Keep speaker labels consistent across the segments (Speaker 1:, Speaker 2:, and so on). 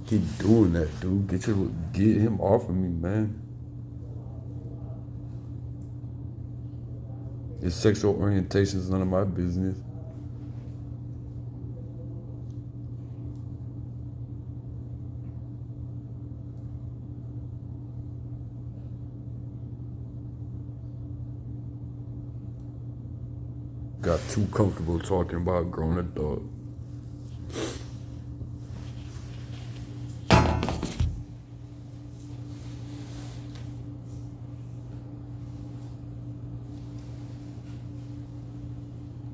Speaker 1: Keep doing that, dude. Get him off of me, man. His sexual orientation is none of my business. Got too comfortable talking about grown adult.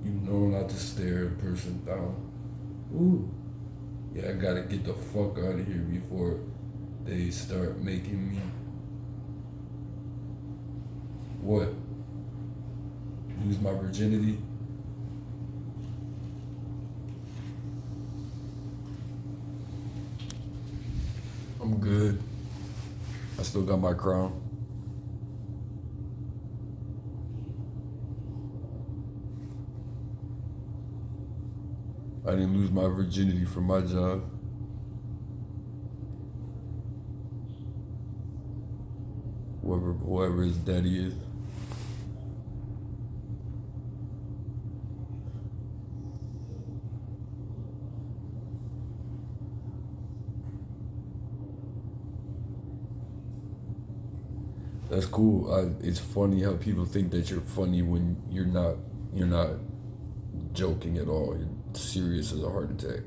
Speaker 1: You know not to stare a person down. Ooh. Yeah, I gotta get the fuck out of here before they start making me what? Lose my virginity? I'm good. I still got my crown. I didn't lose my virginity for my job. Whoever his daddy is. That's cool. It's funny how people think that you're funny when you're not. You're not joking at all. You're serious as a heart attack,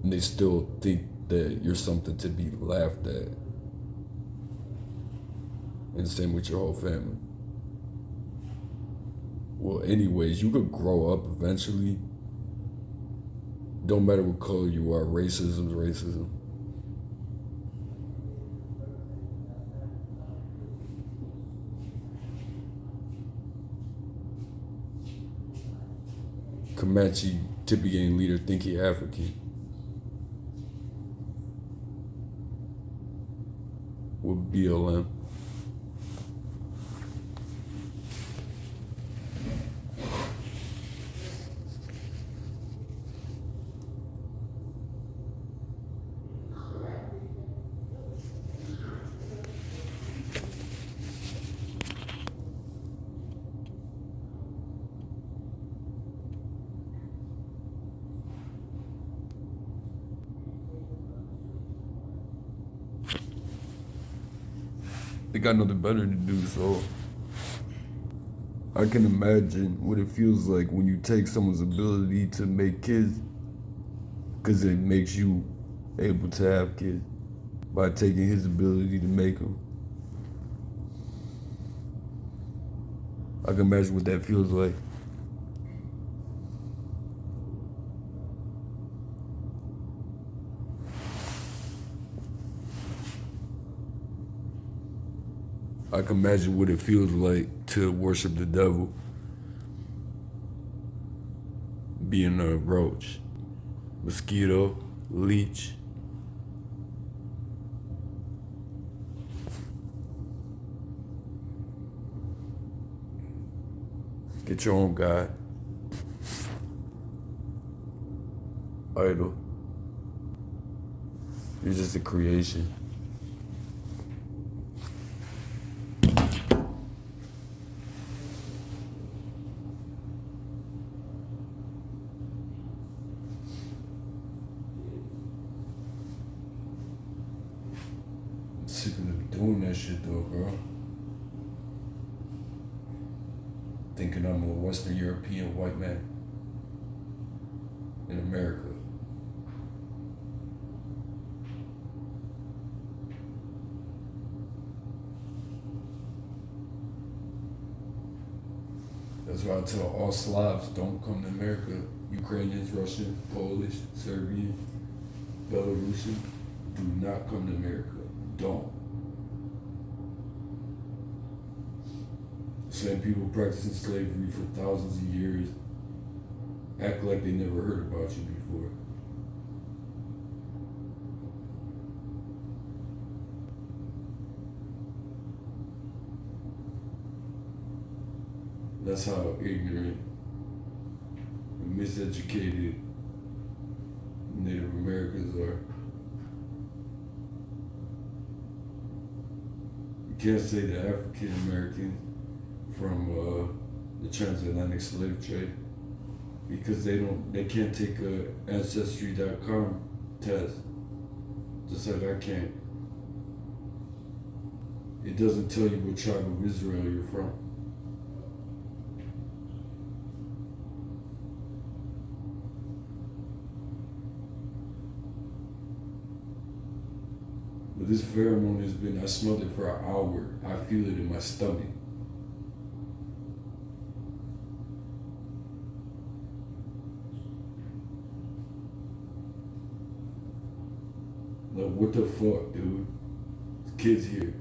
Speaker 1: and they still think that you're something to be laughed at. And same with your whole family. Well, anyways, you could grow up eventually. Don't matter what color you are. Racism's racism. Comanche Tippy gang leader think he African. With BLM. They got nothing better to do, so I can imagine what it feels like when you take someone's ability to make kids, because it makes you able to have kids by taking his ability to make them. I can imagine what that feels like. I can imagine what it feels like to worship the devil, being a roach, mosquito, leech. Get your own God, idol. You're just a creation. I'm sick of doing that shit though, bro. Thinking I'm a Western European white man in America. That's why I tell all Slavs, don't come to America. Ukrainians, Russian, Polish, Serbian, Belarusian, do not come to America. Don't. Same people practicing slavery for thousands of years act like they never heard about you before. That's how ignorant and miseducated Native Americans are. You can't say the African American from the transatlantic slave trade because they can't take a ancestry.com test, just like I can't. It doesn't tell you what tribe of Israel you're from. But this pheromone has been, I smelled it for an hour. I feel it in my stomach. Like, what the fuck, dude? There's kids here.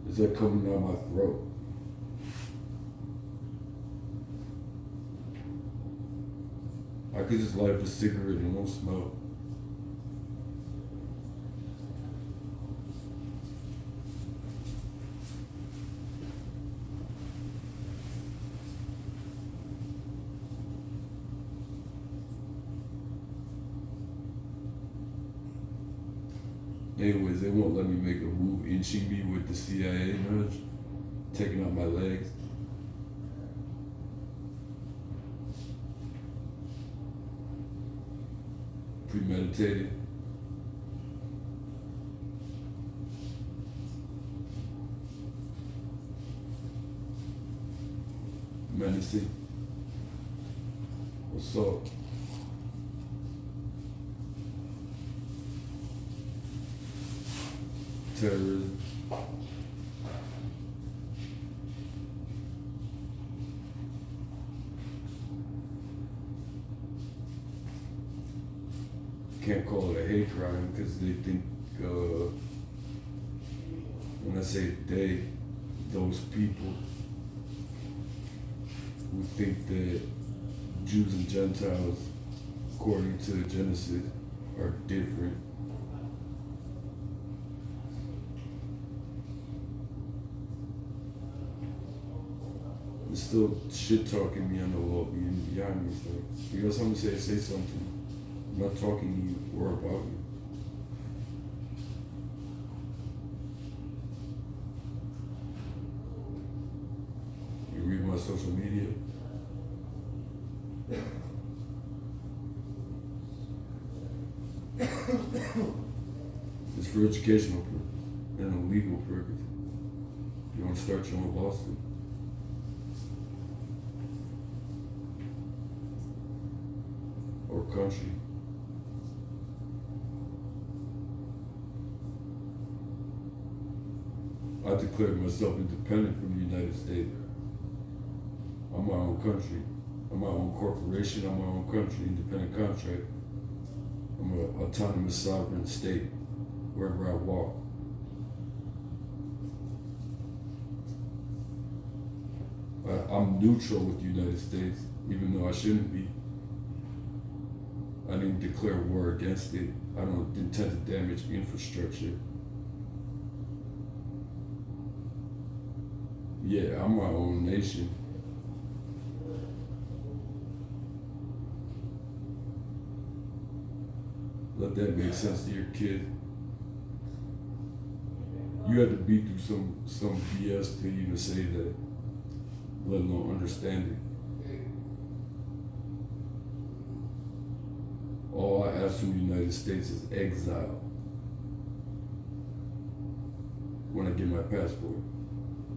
Speaker 1: Is that coming out my throat? I could just light up a cigarette and it won't smell. Anyways, they won't let me make a move inching me with the CIA nudge, taking out my legs. Premeditated. Menacing. Assault. Terrorism. Can't call it a hate crime because they think, when I say they, those people who think that Jews and Gentiles, according to Genesis, are different. They're still shit talking me on the wall behind me. So you got something to say something. I'm not talking to you or about you. You read my social media. It's for educational purpose and a legal purpose. You want to start your own lawsuit. Or country. I declared myself independent from the United States. I'm my own country. I'm my own corporation. I'm my own country, independent contract. I'm an autonomous sovereign state wherever I walk. I'm neutral with the United States, even though I shouldn't be. I didn't declare war against it. I don't intend to damage infrastructure. Yeah, I'm my own nation. Let that make sense to your kid. You had to be through some BS to even say that, let alone understand it. All I ask from the United States is exile when I get my passport,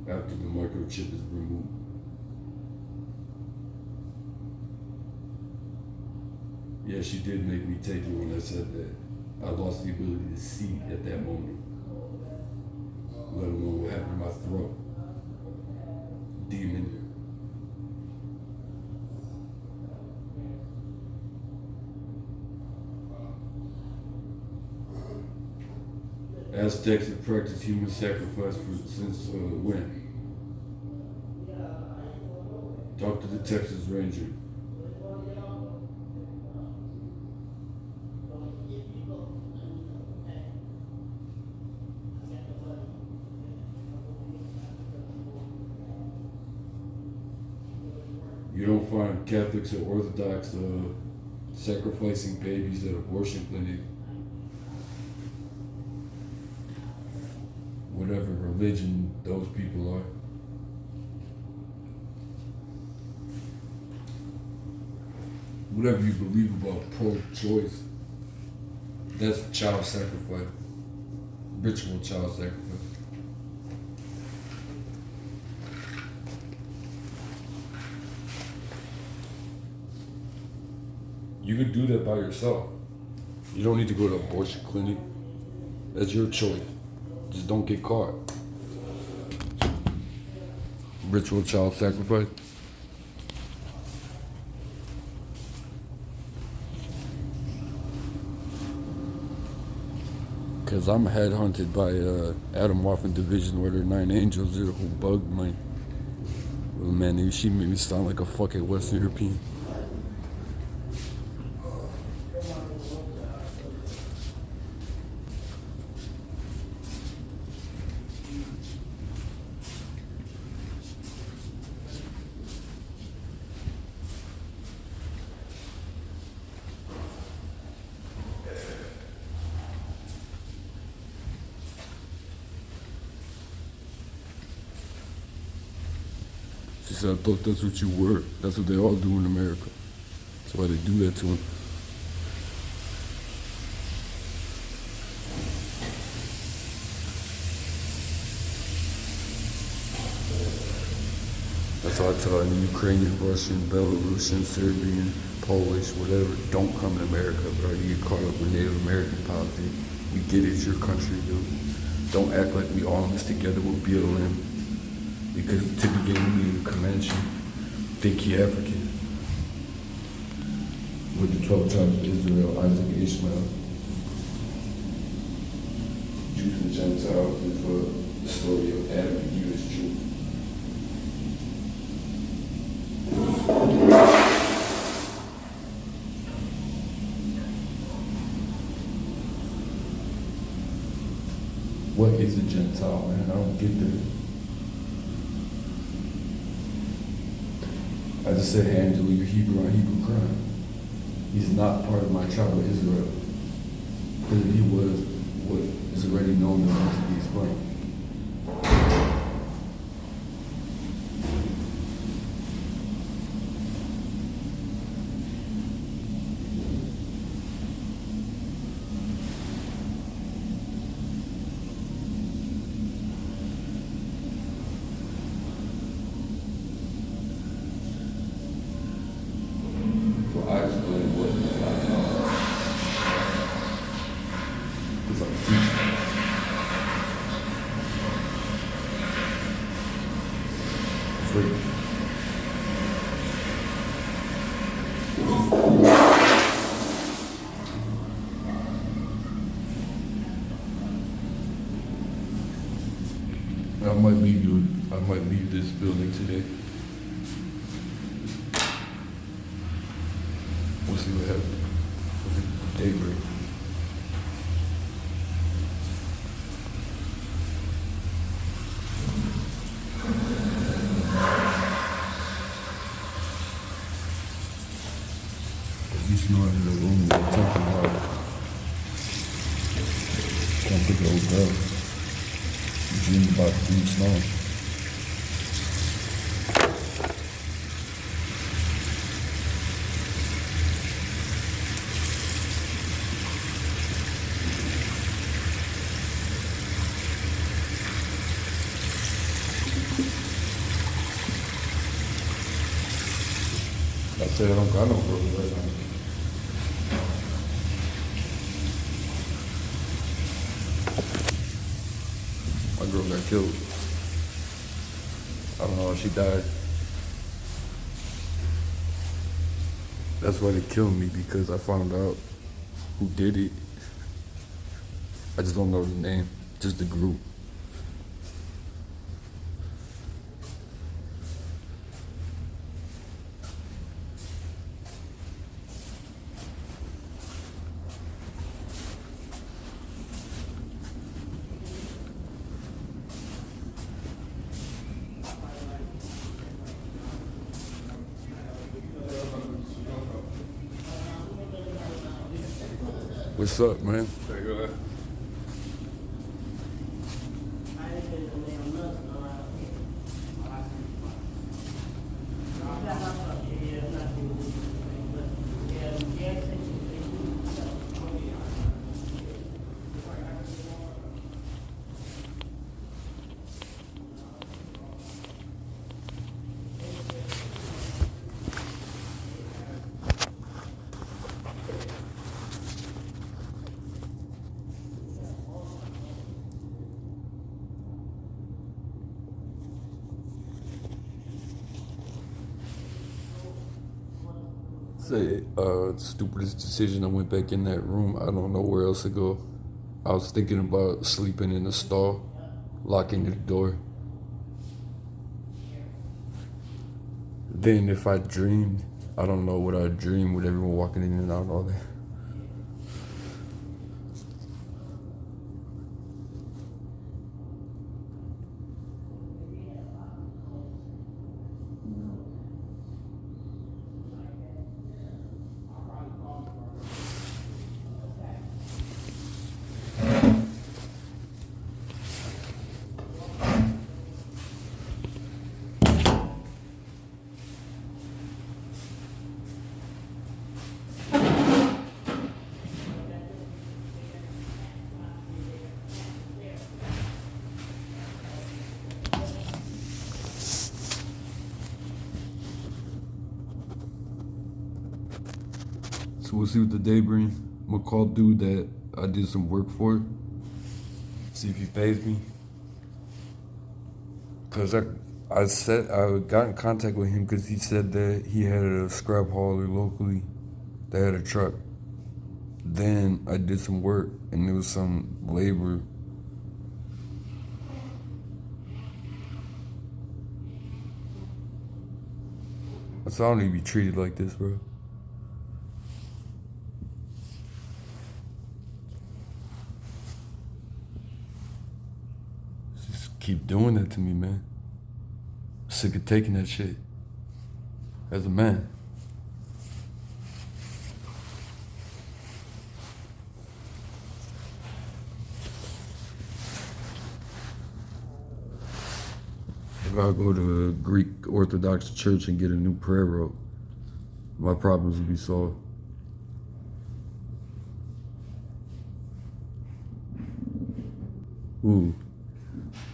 Speaker 1: after the microchip is removed. Yeah, she did make me take it when I said that. I lost the ability to see at that moment, let alone what happened to my throat. Demon. Aztecs have practiced human sacrifice since when? Talk to the Texas Ranger. You don't find Catholics or Orthodox sacrificing babies at abortion clinic, whatever religion those people are. Whatever you believe about pro-choice, that's child sacrifice, ritual child sacrifice. You could do that by yourself. You don't need to go to an abortion clinic. That's your choice. Just don't get caught. Ritual child sacrifice. Cause I'm headhunted by Adam Waffen Division Order 9 Angels who bugged my little man. She made me sound like a fucking Western European. She said, I thought that's what you were. That's what they all do in America. That's why they do that to him. That's why I tell any Ukrainian, Russian, Belarusian, Serbian, Polish, whatever, don't come to America, bro. You get caught up with Native American politics. We get it, it's your country, dude. Don't act like we all in this together with BLM. Because to begin with, Comanche, think you African. With the 12 tribes of Israel, Isaac, Ishmael, Jews and Gentiles, and for the story of Adam and Eve is true. What is a Gentile, man? I don't get that. I just said, hey, Angela, you're Hebrew on Hebrew crime. He's not part of my tribe of Israel. Because if he was, what is already known and meant to be explained. I might leave this building today. We'll see what happens. Daybreak. He's not in the room with the talking about can't pick the old girl. You dream about being snow. I said I don't got no brother right now. My girl got killed. I don't know how she died. That's why they killed me, because I found out who did it. I just don't know the name, just the group. What's up, man? Say, stupidest decision. I went back in that room. I don't know where else to go. I was thinking about sleeping in the stall, locking the door. Then if I dreamed, I don't know what I dreamed with everyone walking in and out and all that. So we'll see what the day brings. I'm gonna call dude that I did some work for. See if he pays me. Cause I got in contact with him because he said that he had a scrap hauler locally that had a truck. Then I did some work and there was some labor. So I don't need to be treated like this, bro. Just keep doing that to me, man. Sick of taking that shit. As a man. I gotta go to a Greek Orthodox church and get a new prayer rope. My problems will be solved. Ooh,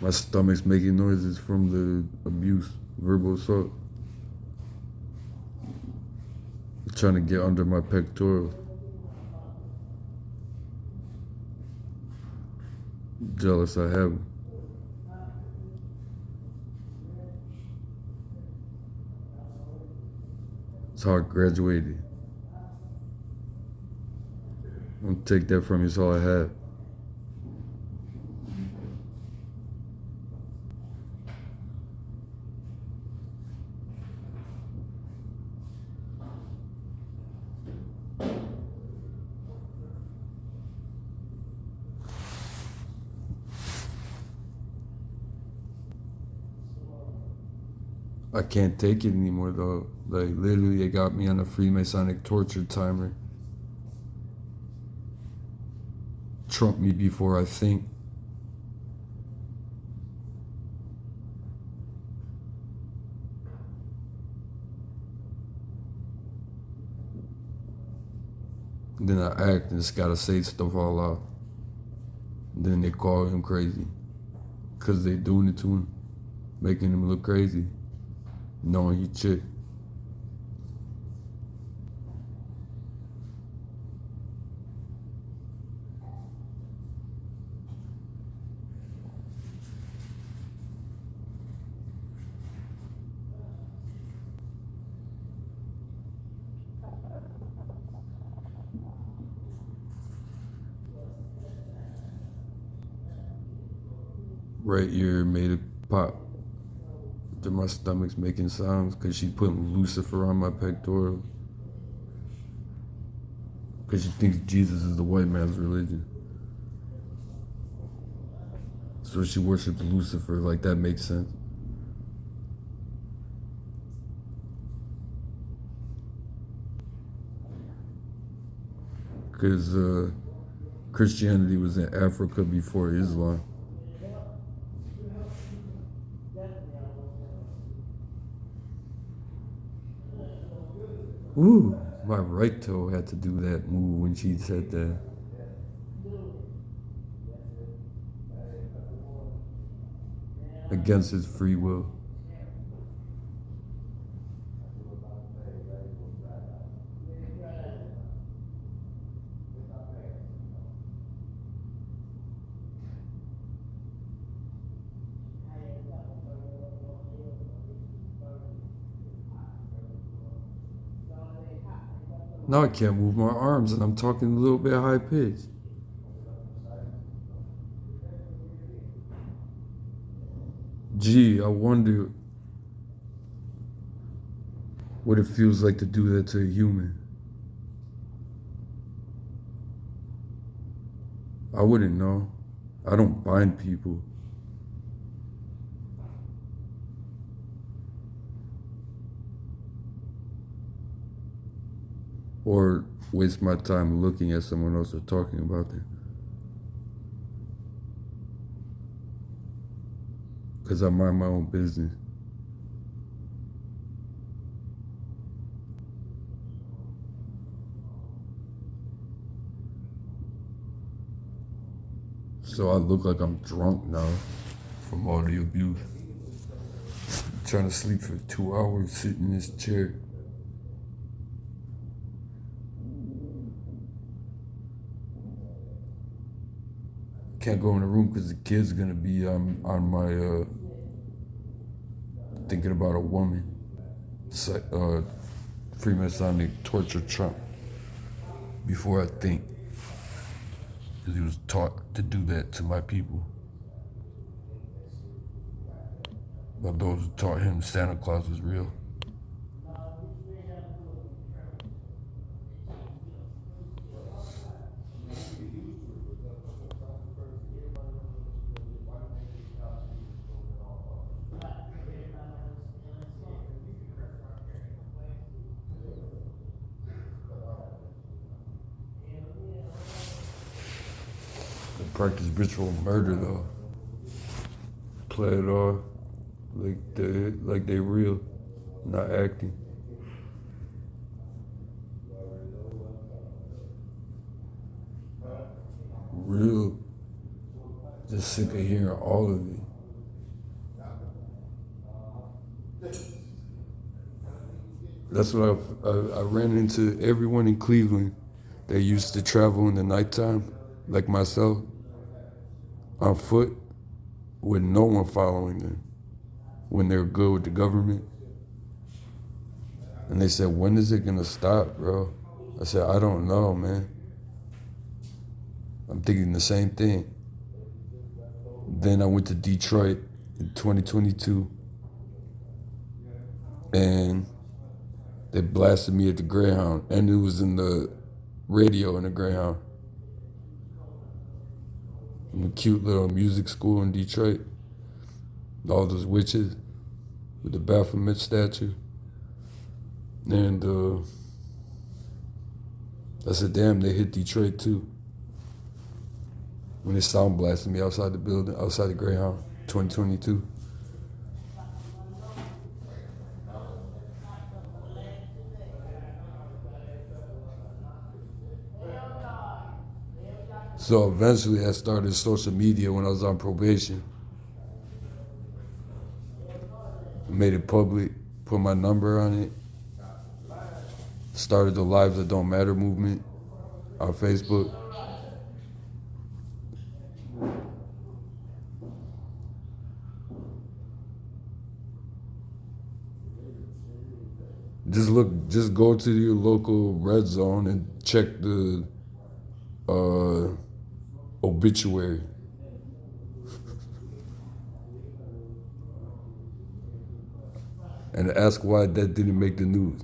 Speaker 1: my stomach's making noises from the abuse, verbal assault. It's trying to get under my pectoral. Jealous I have them. It's how I graduated. Don't take that from you, it's all I have. I can't take it anymore though. Like literally it got me on a Freemasonic torture timer. Trump me before I think. Then I act and just gotta say stuff all out. Then they call him crazy. Cause they doing it to him. Making him look crazy. Knowing he chick. Right ear made it pop. Then my stomach's making sounds because she putting Lucifer on my pectoral. Because she thinks Jesus is the white man's religion. So she worships Lucifer, like that makes sense. Because Christianity was in Africa before Islam. Ooh, my right toe had to do that move when she said that. Against his free will. Now I can't move my arms and I'm talking a little bit high pitched. Gee, I wonder what it feels like to do that to a human. I wouldn't know. I don't bind people. Or waste my time looking at someone else or talking about them. Because I mind my own business. So I look like I'm drunk now from all the abuse. I'm trying to sleep for 2 hours sitting in this chair. Can't go in the room because the kid's gonna be on my thinking about a woman, Freemasonic torture Trump before I think, because he was taught to do that to my people. But those who taught him Santa Claus was real. They practice ritual murder though. Play it off like they real, not acting. Real. Just sick of hearing all of it. That's what I ran into everyone in Cleveland that used to travel in the nighttime, like myself, on foot, with no one following them when they're good with the government. And they said, when is it gonna stop, bro? I said, I don't know, man. I'm thinking the same thing. Then I went to Detroit in 2022 and they blasted me at the Greyhound, and it was in the radio in the Greyhound. From a cute little music school in Detroit. All those witches with the Baphomet statue. And I said, damn, they hit Detroit too. When they sound blasted me outside the building, outside the Greyhound, 2022. So eventually I started social media when I was on probation. I made it public, put my number on it. Started the Lives That Don't Matter movement on Facebook. Just go to your local red zone and check the obituary. And ask why that didn't make the news.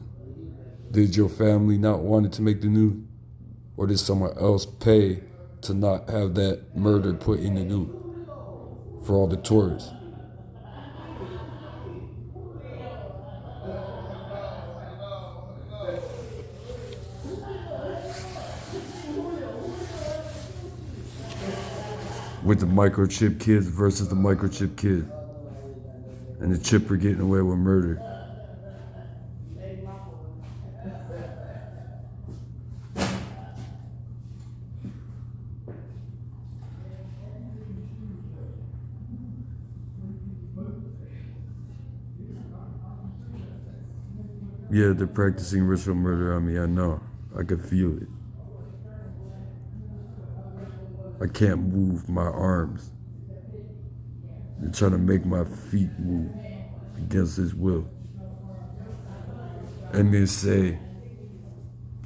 Speaker 1: Did your family not want it to make the news? Or did someone else pay to not have that murder put in the news for all the tourists? with the microchip kids versus the microchip kids. And the chipper getting away with murder. Yeah, they're practicing ritual murder on me, I know. I can feel it. I can't move my arms. They're trying to make my feet move against his will. And then say,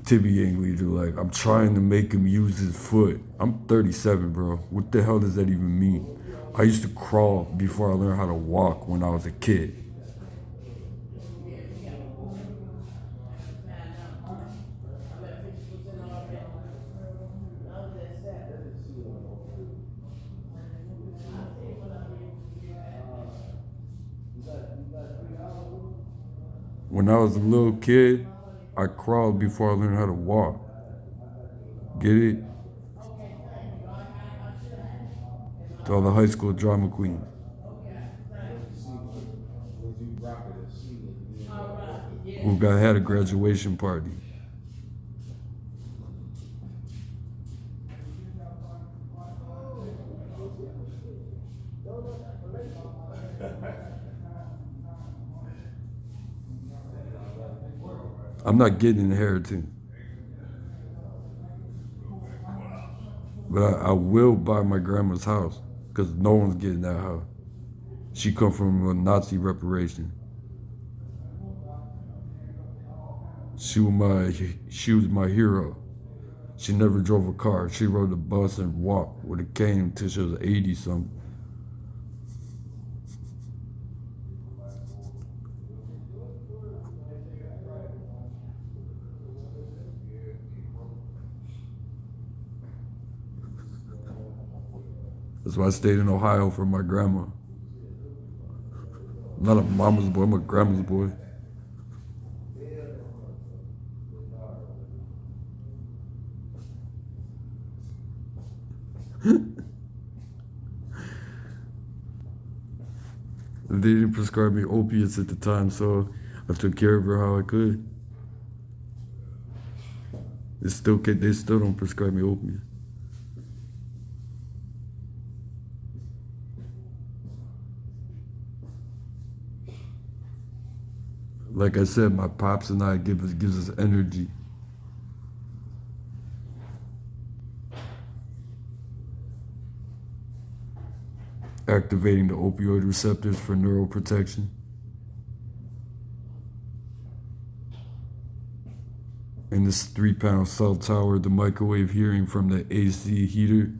Speaker 1: Tibby Yang leader, like, I'm trying to make him use his foot. I'm 37, bro. What the hell does that even mean? I used to crawl before I learned how to walk when I was a kid. When I was a little kid, I crawled before I learned how to walk. Get it? To all the high school drama queens who had a graduation party. I'm not getting inheritance, but I will buy my grandma's house because no one's getting that house. She come from a Nazi reparation. She was my hero. She never drove a car. She rode the bus and walked with a cane until she was 80 something. That's why I stayed in Ohio for my grandma. I'm not a mama's boy, I'm a grandma's boy. They didn't prescribe me opiates at the time, so I took care of her how I could. They still don't prescribe me opiates. Like I said, my pops and I gives us energy. Activating the opioid receptors for neuroprotection. And this 3-pound cell tower, the microwave hearing from the AC heater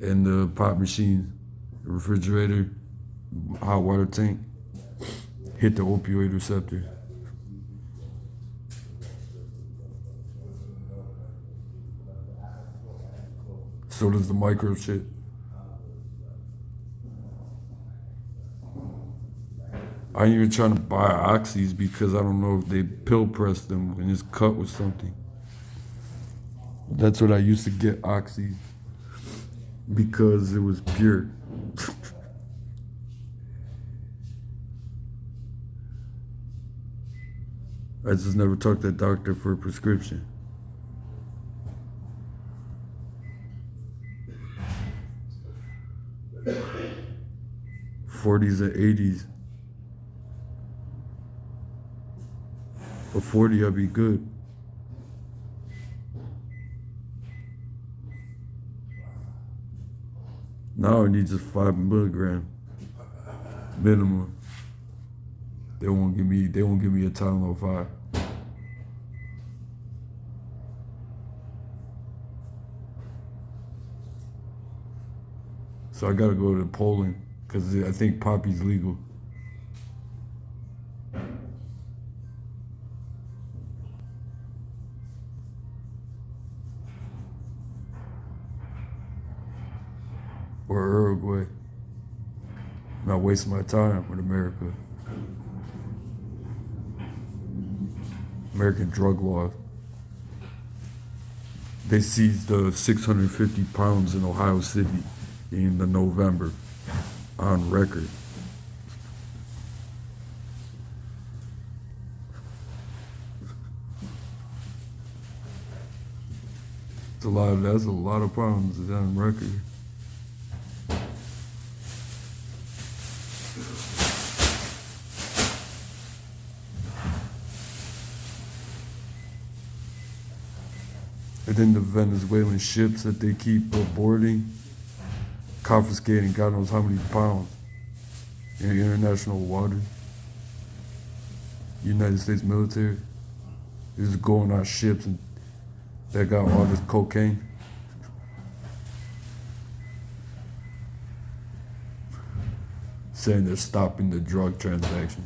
Speaker 1: and the pop machine, the refrigerator, hot water tank, hit the opioid receptor. So does the microchip. I ain't even trying to buy oxys because I don't know if they pill press them and it's cut with something. That's what I used to get, oxys, because it was pure. I just never talked to a doctor for a prescription. '40s and '80s. At 40, I'll be good. Now I need just 5 milligrams minimum. They won't give me a Tylenol 5. So I gotta go to Poland because I think poppy's legal. Or Uruguay. Not wasting my time with America. American drug laws. They seized 650 pounds in Ohio City in the November on record. That's a lot of problems is on record. And then the Venezuelan ships that they keep boarding, confiscating God knows how many pounds in international water. United States military is going on ships and that got all this cocaine. Saying they're stopping the drug transaction.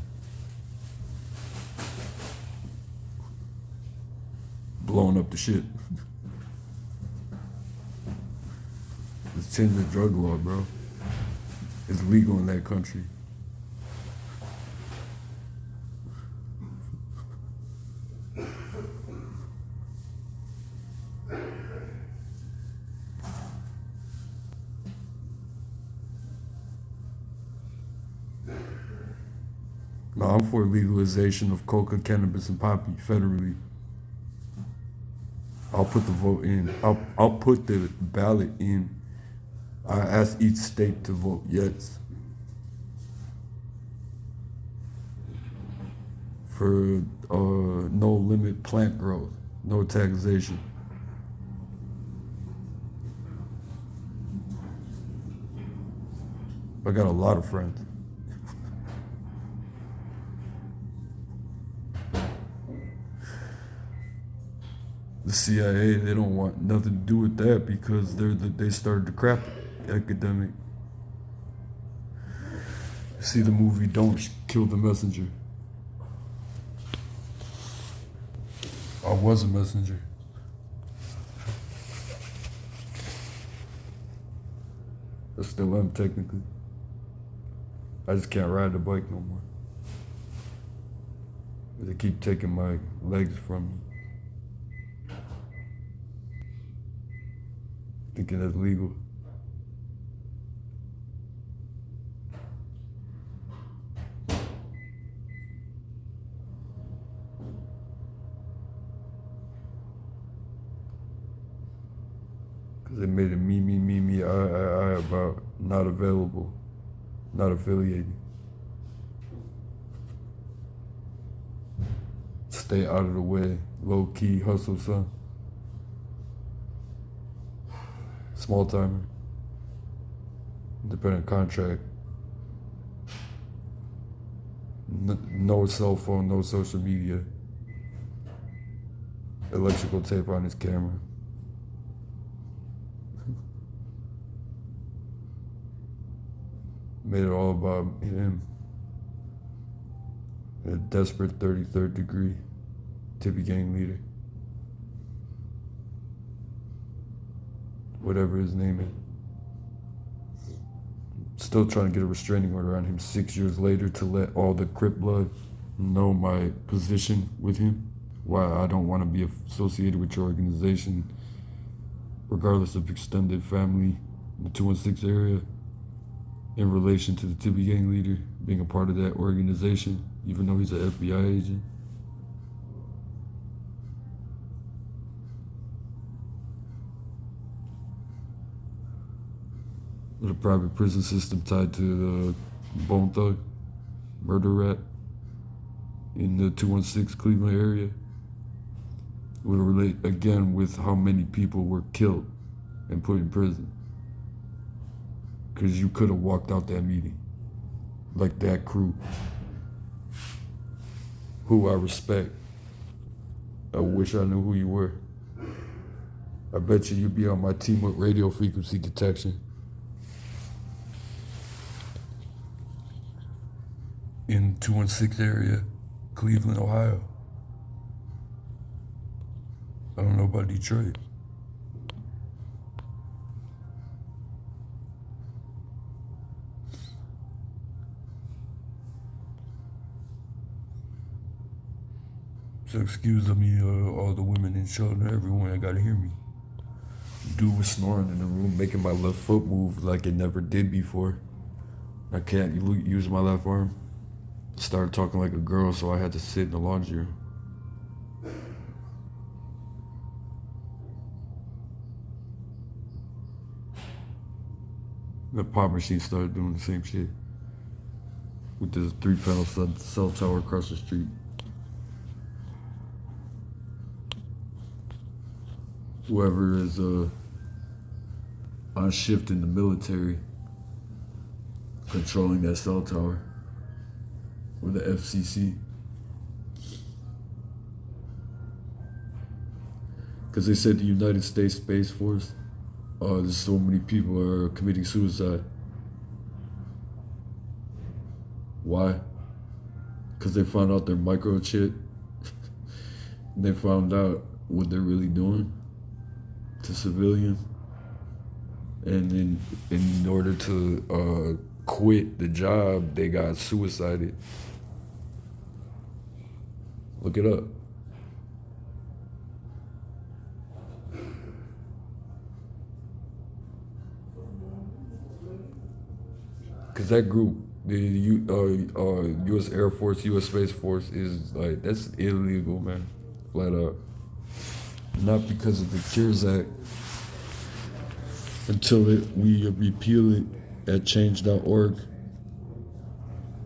Speaker 1: Blowing up the shit. Let's change the drug law, bro. It's legal in that country. No, I'm for legalization of coca, cannabis, and poppy federally. I'll put the vote in. I'll put the ballot in. I ask each state to vote yes for no limit plant growth, no taxation. I got a lot of friends. The CIA, they don't want nothing to do with that because they started the crap epidemic. See the movie Don't Kill the Messenger. I was a messenger. I still am technically. I just can't ride the bike no more. They keep taking my legs from me. Thinking that's legal. Because they made it me, I about not available, not affiliated. Stay out of the way, low key, hustle, son. Small timer, independent contract, no cell phone, no social media, electrical tape on his camera. Made it all about him. A desperate 33rd degree, Tippy gang leader. Whatever his name is. Still trying to get a restraining order on him 6 years later to let all the Crip blood know my position with him. Why I don't want to be associated with your organization, regardless of extended family in the 216 area, in relation to the Tippy gang leader being a part of that organization, even though he's an FBI agent. With a private prison system tied to the Bone Thug murder rap in the 216 Cleveland area. It would relate again with how many people were killed and put in prison. Because you could have walked out that meeting like that crew, who I respect. I wish I knew who you were. I bet you'd be on my team with radio frequency detection. In 216 area, Cleveland, Ohio. I don't know about Detroit. So excuse me, all the women and children, everyone that gotta hear me. Dude was snoring in the room, making my left foot move like it never did before. I can't use my left arm. Started talking like a girl, so I had to sit in the laundry room. The pop machine started doing the same shit with this 3-panel cell tower across the street. Whoever is on shift in the military controlling that cell tower, or the FCC. Because they said the United States Space Force, there's so many people are committing suicide. Why? Because they found out their microchip. They found out what they're really doing to civilians. And then in order to quit the job, they got suicided. Look it up. Because that group, the U.S. Air Force, U.S. Space Force, is like, that's illegal, man. Flat out. Not because of the CARES Act. Until we repeal it at change.org.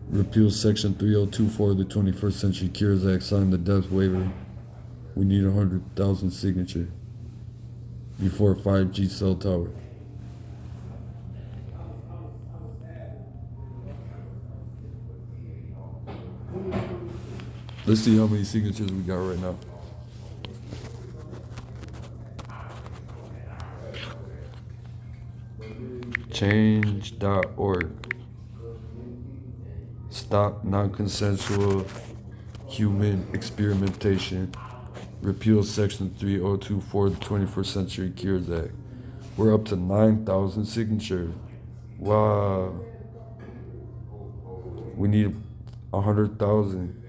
Speaker 1: Repeal Section 3024 of the 21st Century CARES Act, sign the death waiver. We need 100,000 signatures before 5G cell tower. Let's see how many signatures we got right now. Change.org. Stop non-consensual human experimentation. Repeal Section 3024 of the 21st Century CARES Act. We're up to 9,000 signatures. Wow. We need 100,000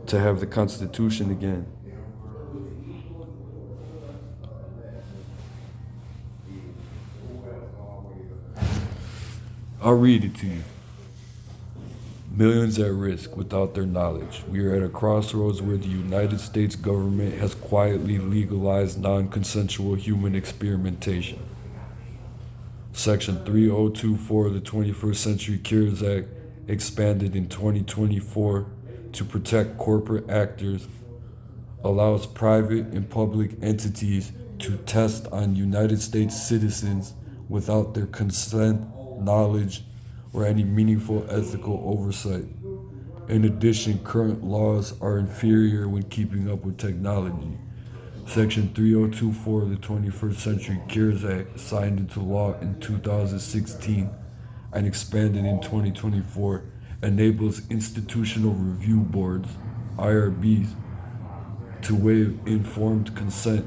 Speaker 1: to have the Constitution again. I'll read it to you. Millions at risk without their knowledge. We are at a crossroads where the United States government has quietly legalized non-consensual human experimentation. Section 3024 of the 21st Century CARES Act, expanded in 2024 to protect corporate actors, allows private and public entities to test on United States citizens without their consent, knowledge, or any meaningful ethical oversight. In addition, current laws are inferior when keeping up with technology. Section 3024 of the 21st Century CARES Act, signed into law in 2016 and expanded in 2024, enables institutional review boards, IRBs, to waive informed consent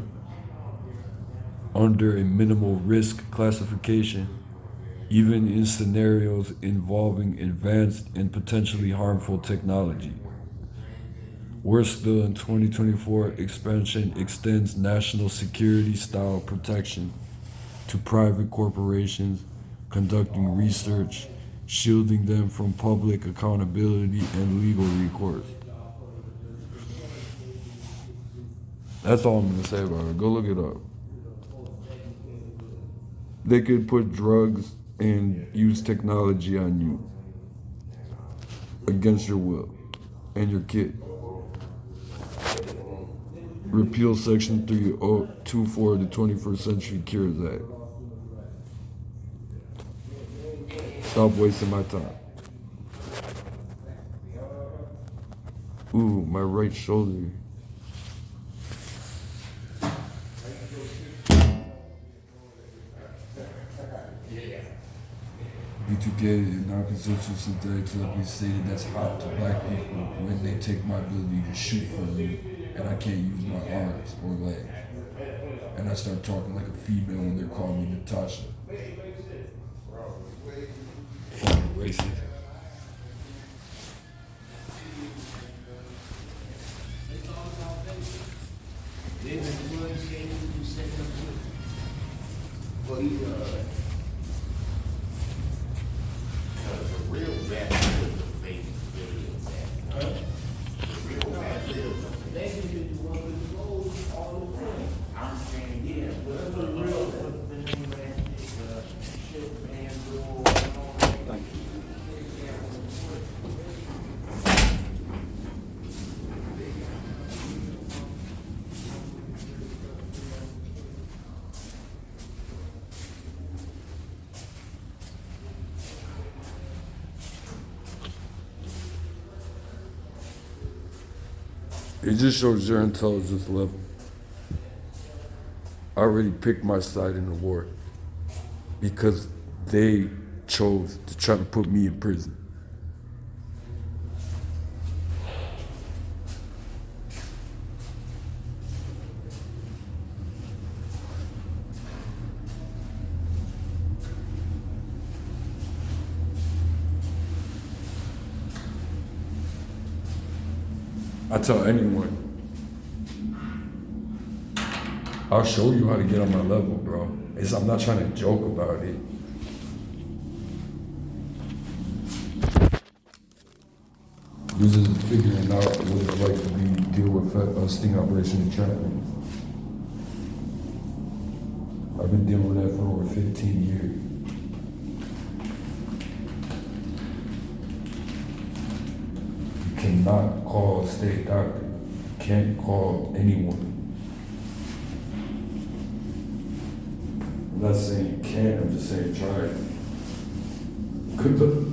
Speaker 1: under a minimal risk classification, even in scenarios involving advanced and potentially harmful technology. Worse still, in 2024, expansion extends national security-style protection to private corporations conducting research, shielding them from public accountability and legal recourse. That's all I'm going to say about it. Go look it up. They could put drugs and use technology on you against your will and your kid. Repeal Section 3024 of the 21st Century CARES Act. Stop wasting my time. Ooh, my right shoulder. B2K and non-consensual synthetic therapy stated that's hot to black people when they take my ability to shoot from me and I can't use my arms or legs. And I start talking like a female when they're calling me Natasha. Fucking racist.
Speaker 2: Then the blood came, you set up Because the real bad is the fake videos that the real bad lives on the
Speaker 3: They can do one with the gold all the time.
Speaker 2: I'm saying, yeah, but the real, what's the name of that shit, man, and all that. Thank you.
Speaker 1: It just shows your intelligence level. I already picked my side in the war because they chose to try to put me in prison. I tell anyone, I'll show you how to get on my level, bro. I'm not trying to joke about it. This is figuring out what it's like to deal with a sting operation entrapment. I've been dealing with that for over 15 years. You cannot call a state doctor. You can't call anyone. I'm not saying you can't, I'm just saying try it. Could the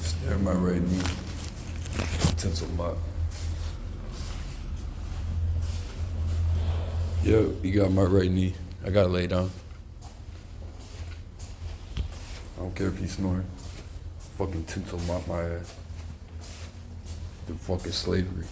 Speaker 1: Stare at my right knee. Tinsel mop. Yo, you got my right knee. I gotta lay down. I don't care if you snoring. Fucking tinsel mop my ass. The fucking slavery.